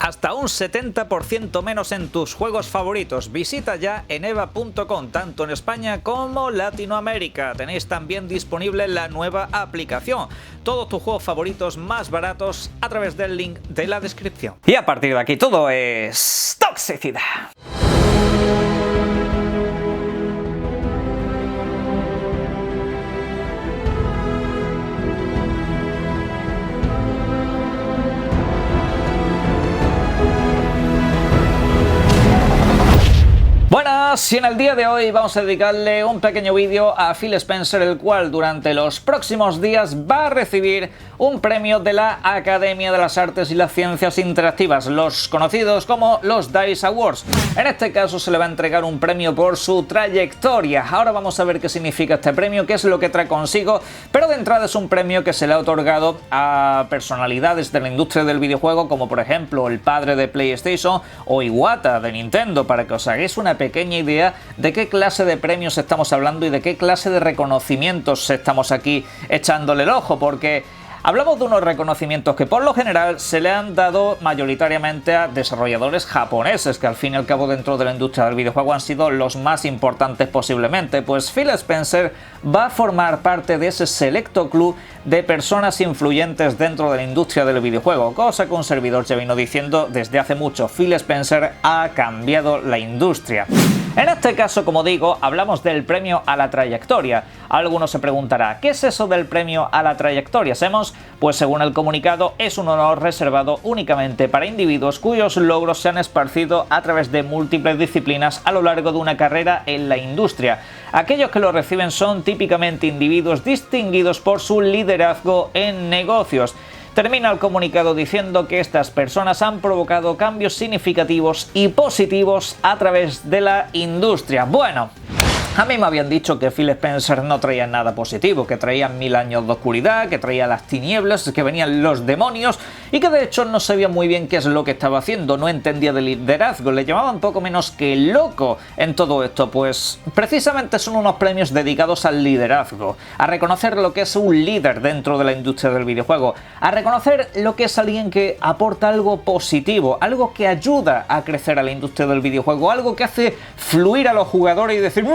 hasta un 70% menos en tus juegos favoritos. Visita ya eneba.com, tanto en España como Latinoamérica. Tenéis también disponible la nueva aplicación. Todos tus juegos favoritos más baratos a través del link de la descripción. Y a partir de aquí todo es toxicidad. Buenas, y en el día de hoy vamos a dedicarle un pequeño vídeo a Phil Spencer, el cual durante los próximos días va a recibir un premio de la Academia de las Artes y las Ciencias Interactivas, los conocidos como los DICE Awards. En este caso se le va a entregar un premio por su trayectoria. Ahora vamos a ver qué significa este premio, qué es lo que trae consigo, pero de entrada es un premio que se le ha otorgado a personalidades de la industria del videojuego, como por ejemplo el padre de PlayStation o Iwata de Nintendo, para que os hagáis una pequeña idea de qué clase de premios estamos hablando y de qué clase de reconocimientos estamos aquí echándole el ojo, porque hablamos de unos reconocimientos que por lo general se le han dado mayoritariamente a desarrolladores japoneses, que al fin y al cabo dentro de la industria del videojuego han sido los más importantes posiblemente. Pues Phil Spencer va a formar parte de ese selecto club de personas influyentes dentro de la industria del videojuego, cosa que un servidor ya vino diciendo desde hace mucho. Phil Spencer ha cambiado la industria. En este caso, como digo, hablamos del premio a la trayectoria. Alguno se preguntará, ¿qué es eso del premio a la trayectoria? Pues según el comunicado, es un honor reservado únicamente para individuos cuyos logros se han esparcido a través de múltiples disciplinas a lo largo de una carrera en la industria. Aquellos que lo reciben son típicamente individuos distinguidos por su liderazgo en negocios. Termina el comunicado diciendo que estas personas han provocado cambios significativos y positivos a través de la industria. Bueno, a mí me habían dicho que Phil Spencer no traía nada positivo, que traía 1000 años de oscuridad, que traía las tinieblas, que venían los demonios y que de hecho no sabía muy bien qué es lo que estaba haciendo, no entendía de liderazgo, le llamaban poco menos que loco en todo esto. Pues precisamente son unos premios dedicados al liderazgo, a reconocer lo que es un líder dentro de la industria del videojuego, a reconocer lo que es alguien que aporta algo positivo, algo que ayuda a crecer a la industria del videojuego, algo que hace fluir a los jugadores y decir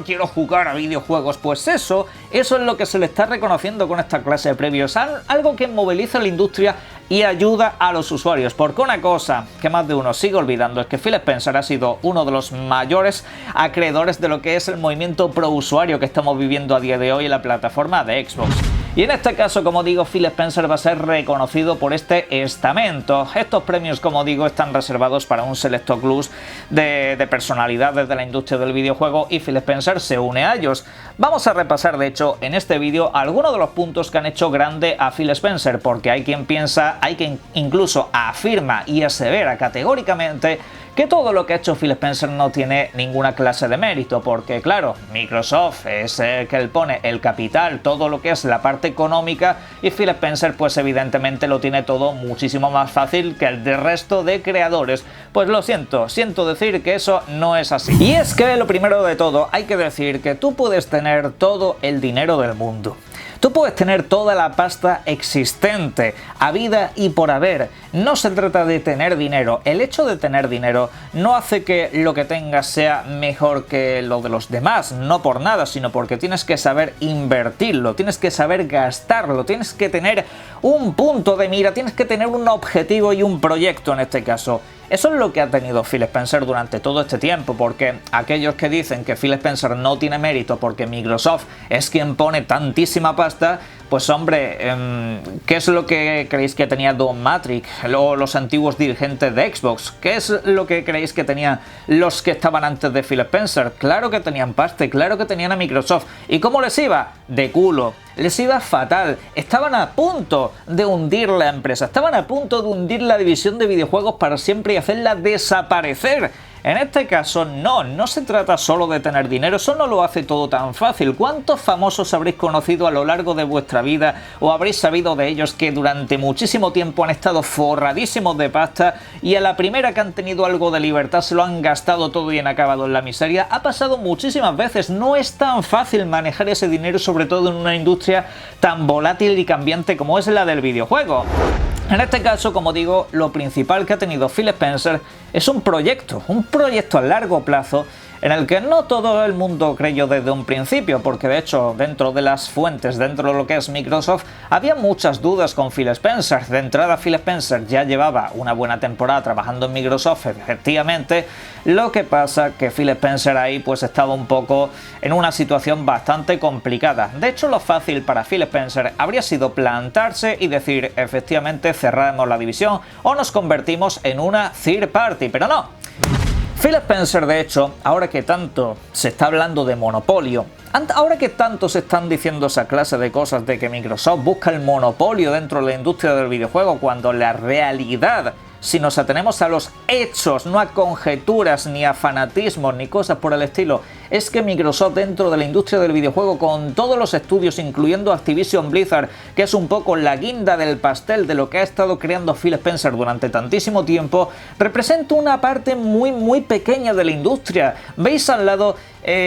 quiero jugar a videojuegos. Pues eso es lo que se le está reconociendo con esta clase de premios, algo que moviliza la industria y ayuda a los usuarios, porque una cosa que más de uno sigue olvidando es que Phil Spencer ha sido uno de los mayores acreedores de lo que es el movimiento pro usuario que estamos viviendo a día de hoy en la plataforma de Xbox. Y en este caso, como digo, Phil Spencer va a ser reconocido por este estamento. Estos premios, como digo, están reservados para un selecto club de personalidades de la industria del videojuego y Phil Spencer se une a ellos. Vamos a repasar, de hecho, en este vídeo algunos de los puntos que han hecho grande a Phil Spencer, porque hay quien piensa, hay quien incluso afirma y asevera categóricamente que todo lo que ha hecho Phil Spencer no tiene ninguna clase de mérito, porque claro, Microsoft es el que él pone el capital, todo lo que es la parte económica, y Phil Spencer pues evidentemente lo tiene todo muchísimo más fácil que el del resto de creadores. Pues lo siento decir que eso no es así. Y es que lo primero de todo, hay que decir que tú puedes tener todo el dinero del mundo. Tú puedes tener toda la pasta existente, habida y por haber. No se trata de tener dinero. El hecho de tener dinero no hace que lo que tengas sea mejor que lo de los demás, no por nada, sino porque tienes que saber invertirlo, tienes que saber gastarlo, tienes que tener un punto de mira, tienes que tener un objetivo y un proyecto en este caso. Eso es lo que ha tenido Phil Spencer durante todo este tiempo, porque aquellos que dicen que Phil Spencer no tiene mérito porque Microsoft es quien pone tantísima pasta, pues hombre, ¿qué es lo que creéis que tenía Don Matrix o los antiguos dirigentes de Xbox? ¿Qué es lo que creéis que tenían los que estaban antes de Phil Spencer? Claro que tenían pasta, claro que tenían a Microsoft. ¿Y cómo les iba? De culo. Les iba fatal. Estaban a punto de hundir la empresa, estaban a punto de hundir la división de videojuegos para siempre y hacerla desaparecer. En este caso no se trata solo de tener dinero, eso no lo hace todo tan fácil. ¿Cuántos famosos habréis conocido a lo largo de vuestra vida o habréis sabido de ellos que durante muchísimo tiempo han estado forradísimos de pasta y a la primera que han tenido algo de libertad se lo han gastado todo y han acabado en la miseria? Ha pasado muchísimas veces, no es tan fácil manejar ese dinero, sobre todo en una industria tan volátil y cambiante como es la del videojuego. En este caso, como digo, lo principal que ha tenido Phil Spencer es un proyecto a largo plazo en el que no todo el mundo creyó desde un principio, porque de hecho dentro de las fuentes, dentro de lo que es Microsoft, había muchas dudas con Phil Spencer. De entrada, Phil Spencer ya llevaba una buena temporada trabajando en Microsoft, efectivamente. Lo que pasa que Phil Spencer ahí pues estaba un poco en una situación bastante complicada. De hecho, lo fácil para Phil Spencer habría sido plantarse y decir, efectivamente, cerramos la división o nos convertimos en una third party, pero no. Phil Spencer, de hecho, ahora que tanto se está hablando de monopolio, ahora que tanto se están diciendo esa clase de cosas de que Microsoft busca el monopolio dentro de la industria del videojuego, cuando la realidad, si nos atenemos a los hechos, no a conjeturas, ni a fanatismos, ni cosas por el estilo, es que Microsoft dentro de la industria del videojuego, con todos los estudios, incluyendo Activision Blizzard, que es un poco la guinda del pastel de lo que ha estado creando Phil Spencer durante tantísimo tiempo, representa una parte muy pequeña de la industria. Veis al lado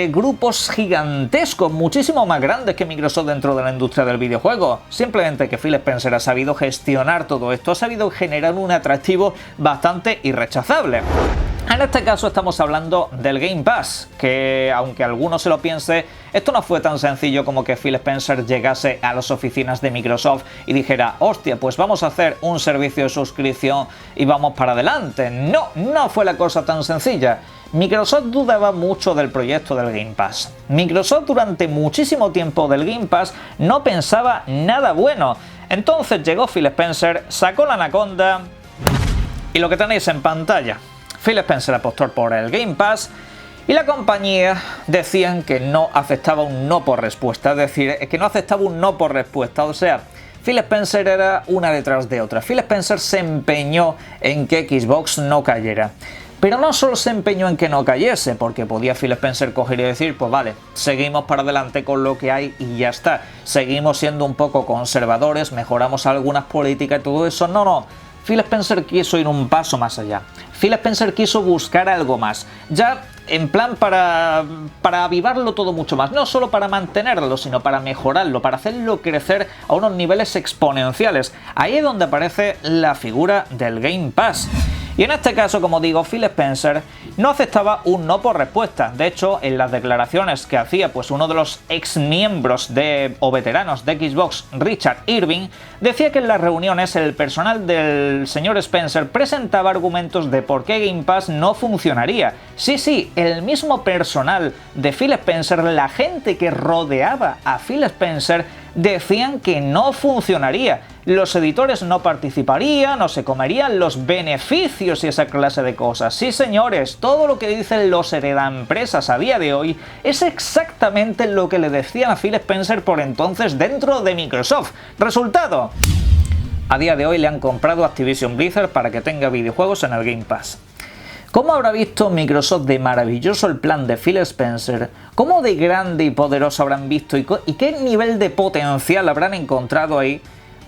grupos gigantescos, muchísimo más grandes que Microsoft dentro de la industria del videojuego. Simplemente que Phil Spencer ha sabido gestionar todo esto, ha sabido generar un atractivo bastante irrechazable. En este caso estamos hablando del Game Pass, que aunque alguno se lo piense, esto no fue tan sencillo como que Phil Spencer llegase a las oficinas de Microsoft y dijera, hostia, pues vamos a hacer un servicio de suscripción y vamos para adelante. No fue la cosa tan sencilla. Microsoft dudaba mucho del proyecto del Game Pass. Microsoft durante muchísimo tiempo del Game Pass no pensaba nada bueno. Entonces llegó Phil Spencer, sacó la anaconda y lo que tenéis en pantalla. Phil Spencer apostó por el Game Pass y la compañía decían que no aceptaba un no por respuesta, es decir, que no aceptaba un no por respuesta, o sea, Phil Spencer era una detrás de otra. Phil Spencer se empeñó en que Xbox no cayera. Pero no solo se empeñó en que no cayese, porque podía Phil Spencer coger y decir, pues vale, seguimos para adelante con lo que hay y ya está. Seguimos siendo un poco conservadores, mejoramos algunas políticas y todo eso. No. Phil Spencer quiso ir un paso más allá. Phil Spencer quiso buscar algo más. Ya en plan para avivarlo todo mucho más. No solo para mantenerlo, sino para mejorarlo, para hacerlo crecer a unos niveles exponenciales. Ahí es donde aparece la figura del Game Pass. Y en este caso, como digo, Phil Spencer no aceptaba un no por respuesta. De hecho, en las declaraciones que hacía pues uno de los ex miembros o veteranos de Xbox, Richard Irving, decía que en las reuniones el personal del señor Spencer presentaba argumentos de por qué Game Pass no funcionaría. Sí, el mismo personal de Phil Spencer, la gente que rodeaba a Phil Spencer, decían que no funcionaría. Los editores no participarían, no se comerían los beneficios y esa clase de cosas. Sí, señores, todo lo que dicen los heredaempresas a día de hoy es exactamente lo que le decían a Phil Spencer por entonces dentro de Microsoft. Resultado: a día de hoy le han comprado Activision Blizzard para que tenga videojuegos en el Game Pass. ¿Cómo habrá visto Microsoft de maravilloso el plan de Phil Spencer? ¿Cómo de grande y poderoso habrán visto y qué nivel de potencial habrán encontrado ahí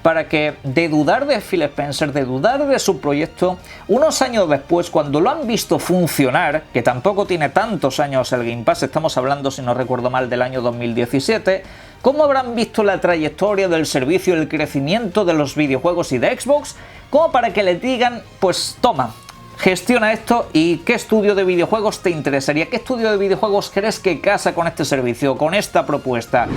para que, de dudar de Phil Spencer, de dudar de su proyecto, unos años después, cuando lo han visto funcionar, que tampoco tiene tantos años el Game Pass, estamos hablando, si no recuerdo mal, del año 2017, ¿cómo habrán visto la trayectoria del servicio, el crecimiento de los videojuegos y de Xbox, como para que le digan, pues toma, gestiona esto? ¿Y qué estudio de videojuegos te interesaría? ¿Qué estudio de videojuegos crees que casa con este servicio, con esta propuesta?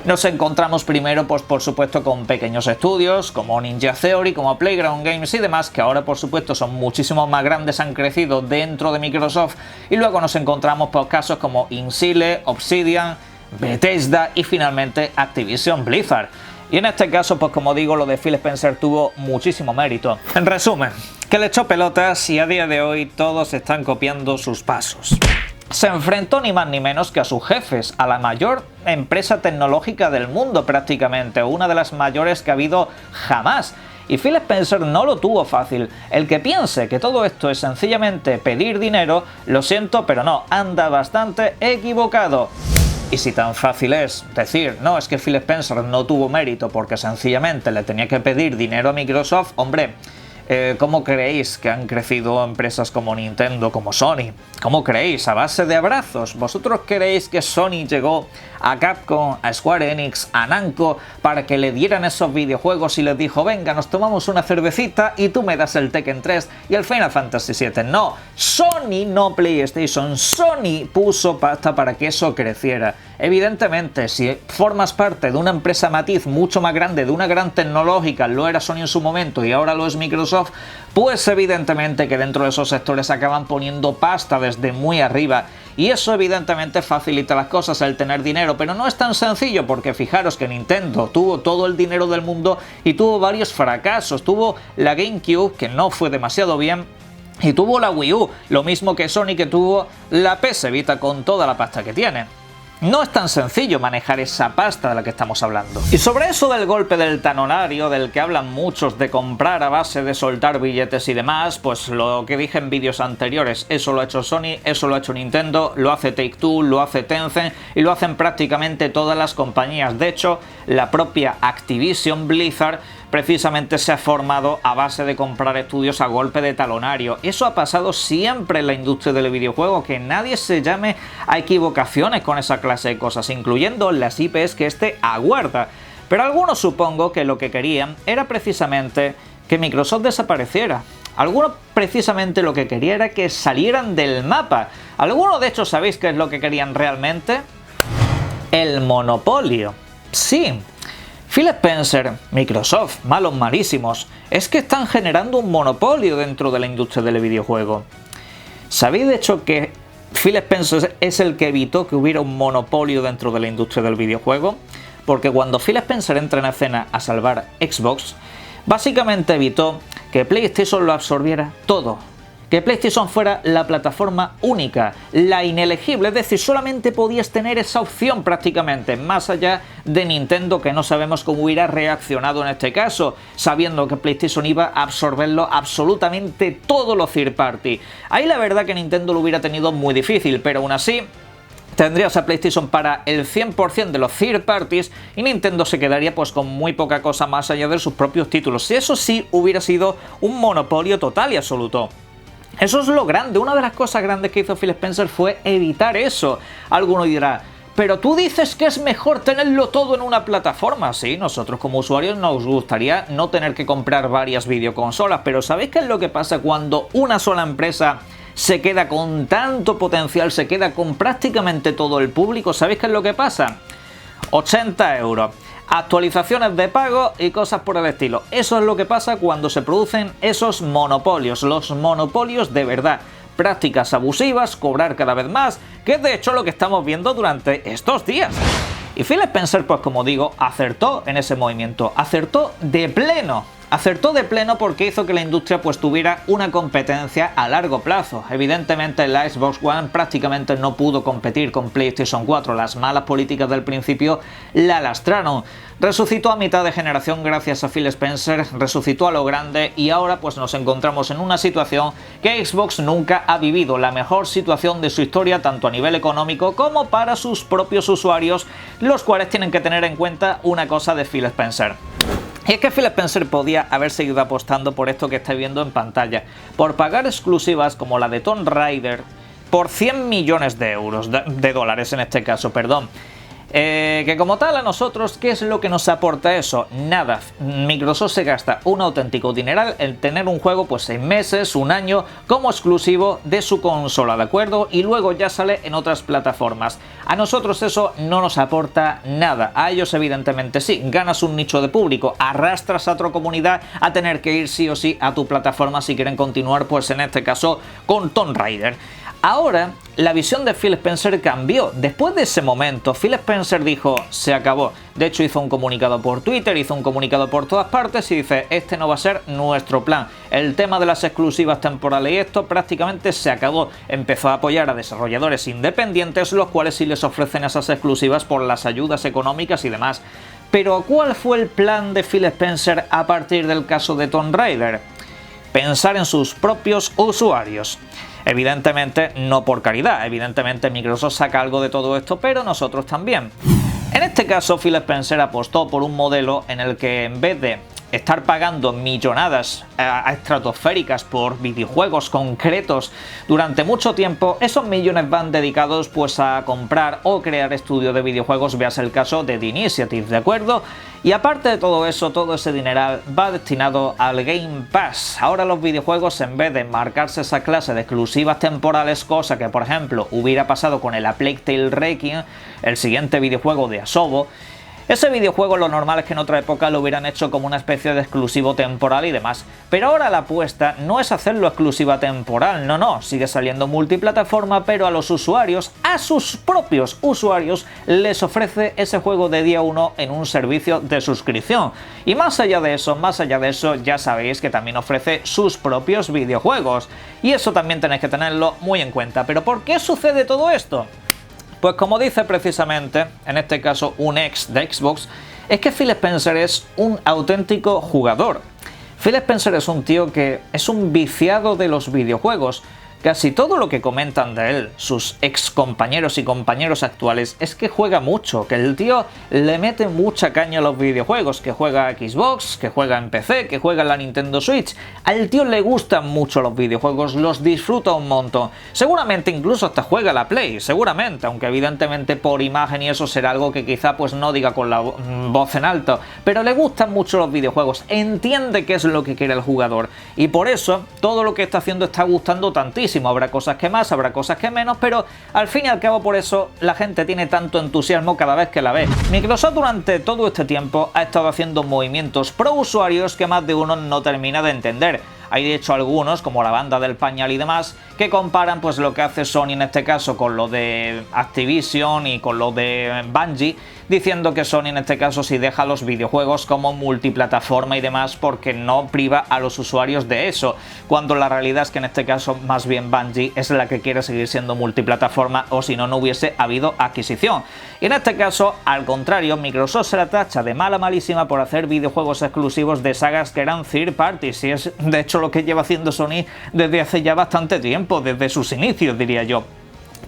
Nos encontramos primero, pues por supuesto, con pequeños estudios como Ninja Theory, como Playground Games y demás, que ahora por supuesto son muchísimo más grandes, han crecido dentro de Microsoft, y luego nos encontramos por casos como Insile, Obsidian, Bethesda y finalmente Activision Blizzard. Y en este caso, pues como digo, lo de Phil Spencer tuvo muchísimo mérito. En resumen, que le echó pelotas y a día de hoy todos están copiando sus pasos. Se enfrentó ni más ni menos que a sus jefes, a la mayor empresa tecnológica del mundo prácticamente, una de las mayores que ha habido jamás. Y Phil Spencer no lo tuvo fácil. El que piense que todo esto es sencillamente pedir dinero, lo siento, pero no, anda bastante equivocado. Y si tan fácil es decir, no, es que Phil Spencer no tuvo mérito porque sencillamente le tenía que pedir dinero a Microsoft, hombre, ¿Cómo creéis que han crecido empresas como Nintendo, como Sony? ¿Cómo creéis? ¿A base de abrazos? ¿Vosotros creéis que Sony llegó a Capcom, a Square Enix, a Namco para que le dieran esos videojuegos y les dijo, venga, nos tomamos una cervecita y tú me das el Tekken 3 y el Final Fantasy VII? No, Sony, no PlayStation, Sony puso pasta para que eso creciera. Evidentemente, si formas parte de una empresa matiz mucho más grande, de una gran tecnológica, lo era Sony en su momento y ahora lo es Microsoft, pues evidentemente que dentro de esos sectores acaban poniendo pasta desde muy arriba. Y eso evidentemente facilita las cosas, el tener dinero, pero no es tan sencillo porque fijaros que Nintendo tuvo todo el dinero del mundo y tuvo varios fracasos. Tuvo la GameCube, que no fue demasiado bien, y tuvo la Wii U, lo mismo que Sony, que tuvo la PS Vita con toda la pasta que tiene. No es tan sencillo manejar esa pasta de la que estamos hablando. Y sobre eso del golpe del talonario, del que hablan muchos, de comprar a base de soltar billetes y demás, pues lo que dije en vídeos anteriores, eso lo ha hecho Sony, eso lo ha hecho Nintendo, lo hace Take-Two, lo hace Tencent y lo hacen prácticamente todas las compañías. De hecho, la propia Activision Blizzard precisamente se ha formado a base de comprar estudios a golpe de talonario. Eso ha pasado siempre en la industria del videojuego, que nadie se llame a equivocaciones con esa clase de cosas, incluyendo las IPs que este aguarda. Pero algunos supongo que lo que querían era precisamente que Microsoft desapareciera. Algunos precisamente lo que querían era que salieran del mapa. Algunos de hecho, ¿sabéis qué es lo que querían realmente? El monopolio. Sí. Phil Spencer, Microsoft, malos malísimos, es que están generando un monopolio dentro de la industria del videojuego. ¿Sabéis de hecho que Phil Spencer es el que evitó que hubiera un monopolio dentro de la industria del videojuego? Porque cuando Phil Spencer entra en escena a salvar Xbox, básicamente evitó que PlayStation lo absorbiera todo. Que PlayStation fuera la plataforma única, la inelegible, es decir, solamente podías tener esa opción prácticamente, más allá de Nintendo, que no sabemos cómo hubiera reaccionado en este caso, sabiendo que PlayStation iba a absorberlo absolutamente todo lo third party. Ahí la verdad que Nintendo lo hubiera tenido muy difícil, pero aún así tendrías a PlayStation para el 100% de los third parties y Nintendo se quedaría pues con muy poca cosa más allá de sus propios títulos. Eso sí hubiera sido un monopolio total y absoluto. Eso es lo grande, una de las cosas grandes que hizo Phil Spencer fue evitar eso. Alguno dirá, pero tú dices que es mejor tenerlo todo en una plataforma. Sí, nosotros como usuarios nos gustaría no tener que comprar varias videoconsolas, pero ¿sabéis qué es lo que pasa cuando una sola empresa se queda con tanto potencial, se queda con prácticamente todo el público? ¿Sabéis qué es lo que pasa? 80 euros. Actualizaciones de pago y cosas por el estilo. Eso es lo que pasa cuando se producen esos monopolios, los monopolios de verdad. Prácticas abusivas, cobrar cada vez más, que es de hecho lo que estamos viendo durante estos días. Y Phil Spencer, pues como digo, acertó en ese movimiento, acertó de pleno. Acertó de pleno porque hizo que la industria pues tuviera una competencia a largo plazo. Evidentemente la Xbox One prácticamente no pudo competir con PlayStation 4, las malas políticas del principio la lastraron. Resucitó a mitad de generación gracias a Phil Spencer, resucitó a lo grande y ahora pues nos encontramos en una situación que Xbox nunca ha vivido, la mejor situación de su historia tanto a nivel económico como para sus propios usuarios, los cuales tienen que tener en cuenta una cosa de Phil Spencer. Y es que Phil Spencer podía haber seguido apostando por esto que estáis viendo en pantalla, por pagar exclusivas como la de Tomb Raider por 100 millones de euros, de dólares en este caso, perdón. Que como tal a nosotros, ¿qué es lo que nos aporta eso? Nada. Microsoft se gasta un auténtico dineral en tener un juego pues 6 meses, un año como exclusivo de su consola, ¿de acuerdo? Y luego ya sale en otras plataformas. A nosotros eso no nos aporta nada. A ellos evidentemente sí. Ganas un nicho de público, arrastras a otra comunidad a tener que ir sí o sí a tu plataforma si quieren continuar pues en este caso con Tomb Raider. Ahora, la visión de Phil Spencer cambió. Después de ese momento, Phil Spencer dijo, se acabó. De hecho, hizo un comunicado por Twitter, hizo un comunicado por todas partes y dice, este no va a ser nuestro plan. El tema de las exclusivas temporales y esto prácticamente se acabó. Empezó a apoyar a desarrolladores independientes, los cuales sí les ofrecen esas exclusivas por las ayudas económicas y demás. Pero, ¿cuál fue el plan de Phil Spencer a partir del caso de Tomb Raider? Pensar en sus propios usuarios. Evidentemente no por caridad, evidentemente Microsoft saca algo de todo esto, pero nosotros también. En este caso Phil Spencer apostó por un modelo en el que en vez de estar pagando millonadas estratosféricas por videojuegos concretos durante mucho tiempo, esos millones van dedicados pues a comprar o crear estudios de videojuegos, veas el caso de The Initiative, ¿de acuerdo? Y aparte de todo eso, todo ese dineral va destinado al Game Pass. Ahora los videojuegos, en vez de marcarse esa clase de exclusivas temporales, cosa que por ejemplo hubiera pasado con el A Plague Tale Requiem, el siguiente videojuego de Asobo, ese videojuego lo normal es que en otra época lo hubieran hecho como una especie de exclusivo temporal y demás. Pero ahora la apuesta no es hacerlo exclusiva temporal, no, sigue saliendo multiplataforma, pero a los usuarios, a sus propios usuarios, les ofrece ese juego de día 1 en un servicio de suscripción. Y más allá de eso, ya sabéis que también ofrece sus propios videojuegos. Y eso también tenéis que tenerlo muy en cuenta. ¿Pero por qué sucede todo esto? Pues como dice precisamente, en este caso un ex de Xbox, es que Phil Spencer es un auténtico jugador. Phil Spencer es un tío que es un viciado de los videojuegos. Casi todo lo que comentan de él, sus ex compañeros y compañeros actuales, es que juega mucho, que el tío le mete mucha caña a los videojuegos, que juega a Xbox, que juega en PC, que juega en la Nintendo Switch. Al tío le gustan mucho los videojuegos, los disfruta un montón. Seguramente incluso hasta juega a la Play, seguramente, aunque evidentemente por imagen y eso será algo que quizá pues no diga con la voz en alto, pero le gustan mucho los videojuegos, entiende qué es lo que quiere el jugador y por eso todo lo que está haciendo está gustando tantísimo. Habrá cosas que más, habrá cosas que menos, pero al fin y al cabo por eso la gente tiene tanto entusiasmo cada vez que la ve. Microsoft durante todo este tiempo ha estado haciendo movimientos pro usuarios que más de uno no termina de entender. Hay de hecho algunos, como la banda del pañal y demás, que comparan pues lo que hace Sony en este caso con lo de Activision y con lo de Bungie, diciendo que Sony en este caso sí deja los videojuegos como multiplataforma y demás porque no priva a los usuarios de eso, cuando la realidad es que en este caso más bien Bungie es la que quiere seguir siendo multiplataforma o si no, no hubiese habido adquisición. Y en este caso, al contrario, Microsoft se la tacha de malísima por hacer videojuegos exclusivos de sagas que eran third parties, y es de hecho lo que lleva haciendo Sony desde hace ya bastante tiempo, desde sus inicios diría yo.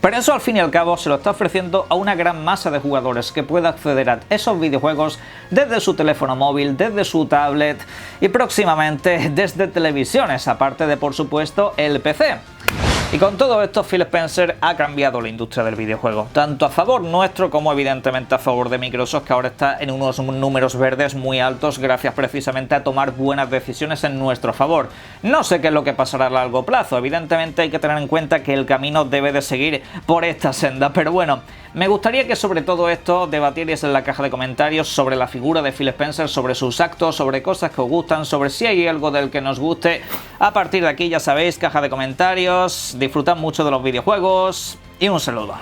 Pero eso al fin y al cabo se lo está ofreciendo a una gran masa de jugadores que pueda acceder a esos videojuegos desde su teléfono móvil, desde su tablet y próximamente desde televisiones, aparte de por supuesto el PC. Y con todo esto, Phil Spencer ha cambiado la industria del videojuego, tanto a favor nuestro como evidentemente a favor de Microsoft, que ahora está en unos números verdes muy altos gracias precisamente a tomar buenas decisiones en nuestro favor. No sé qué es lo que pasará a largo plazo, evidentemente hay que tener en cuenta que el camino debe de seguir por esta senda, pero bueno, me gustaría que sobre todo esto debatierais en la caja de comentarios sobre la figura de Phil Spencer, sobre sus actos, sobre cosas que os gustan, sobre si hay algo del que nos guste. A partir de aquí ya sabéis, caja de comentarios, disfrutad mucho de los videojuegos y un saludo.